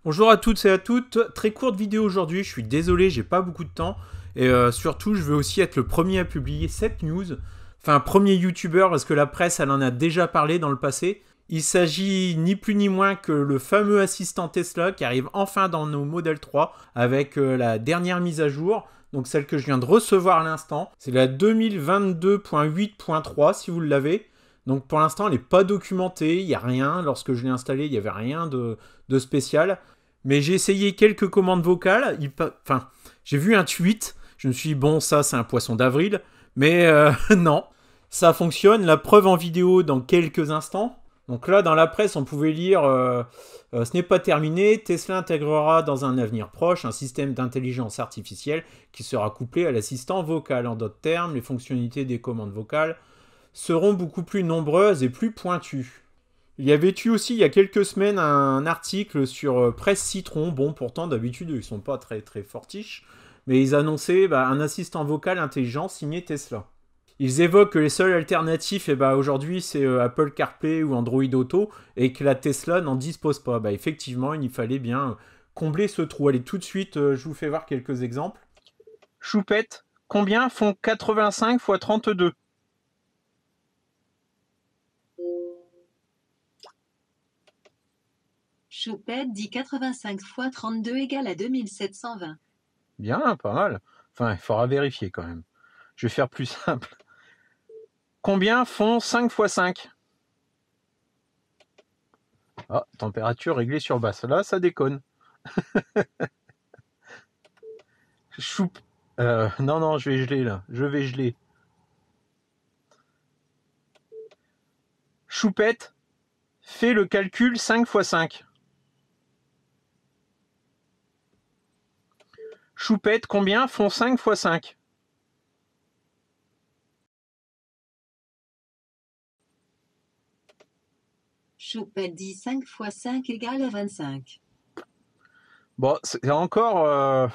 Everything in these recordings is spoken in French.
Bonjour à toutes et à toutes, très courte vidéo aujourd'hui, je suis désolé, j'ai pas beaucoup de temps. Et surtout, je veux aussi être le premier à publier cette news. Enfin, premier youtubeur, parce que la presse, elle en a déjà parlé dans le passé. Il s'agit ni plus ni moins que le fameux assistant Tesla qui arrive enfin dans nos Model 3 avec la dernière mise à jour. Donc celle que je viens de recevoir à l'instant. C'est la 2022.8.3 si vous l'avez. Donc pour l'instant, elle n'est pas documentée, il n'y a rien. Lorsque je l'ai installée, il n'y avait rien de spécial. Mais j'ai essayé quelques commandes vocales. Enfin, j'ai vu un tweet. Je me suis dit, bon, ça, c'est un poisson d'avril. Mais non, ça fonctionne. La preuve en vidéo dans quelques instants. Donc là, dans la presse, on pouvait lire ce n'est pas terminé. Tesla intégrera dans un avenir proche un système d'intelligence artificielle qui sera couplé à l'assistant vocal. En d'autres termes, les fonctionnalités des commandes vocales seront beaucoup plus nombreuses et plus pointues. Il y avait eu aussi il y a quelques semaines un article sur Presse Citron. Bon, pourtant d'habitude ils sont pas très très fortiches, mais ils annonçaient un assistant vocal intelligent signé Tesla. Ils évoquent que les seules alternatives aujourd'hui c'est Apple CarPlay ou Android Auto et que la Tesla n'en dispose pas. Effectivement, il fallait bien combler ce trou. Allez, tout de suite, je vous fais voir quelques exemples. Choupette, combien font 85 x 32 ? Choupette dit 85 x 32 égale à 2720. Bien, pas mal. Enfin, il faudra vérifier quand même. Je vais faire plus simple. Combien font 5 x 5 ? Ah, température réglée sur basse. Là, ça déconne. Choupe. Non, je vais geler là. Je vais geler. Choupette, fais le calcul 5 x 5. Choupette, combien font 5 x 5 ? Choupette dit 5 x 5 égale à 25. Bon, c'est encore...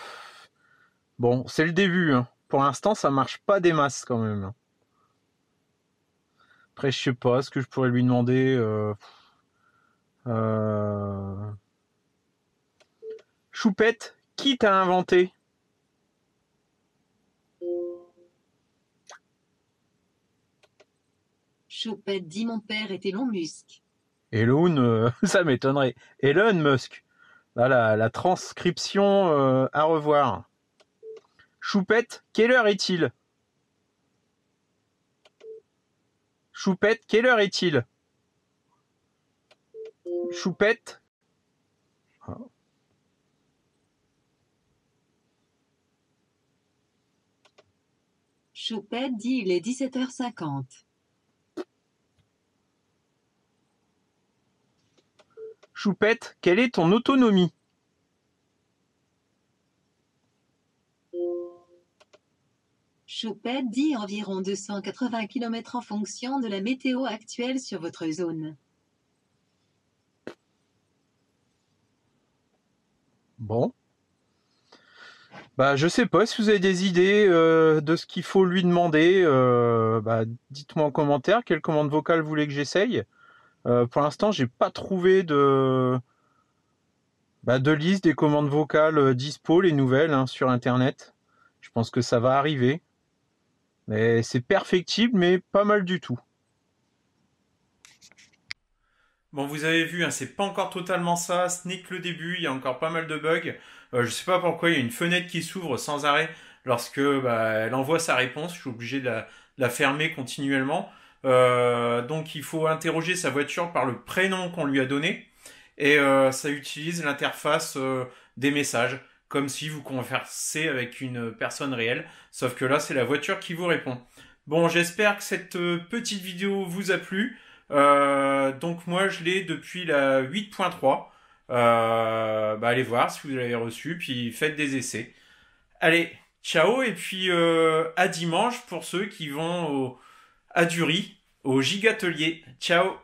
Bon, c'est le début. Hein. Pour l'instant, ça marche pas des masses quand même. Après, je sais pas ce que je pourrais lui demander. Choupette, qui t'a inventé ? Choupette dit mon père est Elon Musk. Elon, ça m'étonnerait. Elon Musk. Là, la transcription à revoir. Choupette, quelle heure est-il ? Choupette, quelle heure est-il ? Choupette. Choupette dit il est 17h50. Choupette, quelle est ton autonomie ? Choupette dit environ 280 km en fonction de la météo actuelle sur votre zone. Bon. Je sais pas si vous avez des idées de ce qu'il faut lui demander. Dites-moi en commentaire quelle commande vocale vous voulez que j'essaye. Pour l'instant, j'ai pas trouvé de liste des commandes vocales dispo, les nouvelles sur Internet. Je pense que ça va arriver. Mais c'est perfectible, mais pas mal du tout. Bon, vous avez vu, c'est pas encore totalement ça, ce n'est que le début, il y a encore pas mal de bugs. Je sais pas pourquoi, il y a une fenêtre qui s'ouvre sans arrêt lorsque elle envoie sa réponse, je suis obligé de la fermer continuellement. Donc il faut interroger sa voiture par le prénom qu'on lui a donné et ça utilise l'interface des messages, comme si vous conversez avec une personne réelle, sauf que là c'est la voiture qui vous répond. Bon, j'espère que cette petite vidéo vous a plu. Donc moi je l'ai depuis la 8.3. Allez voir si vous l'avez reçu, puis faites des essais. Allez, ciao et puis à dimanche pour ceux qui vont à Dury, au Gigatelier. Ciao.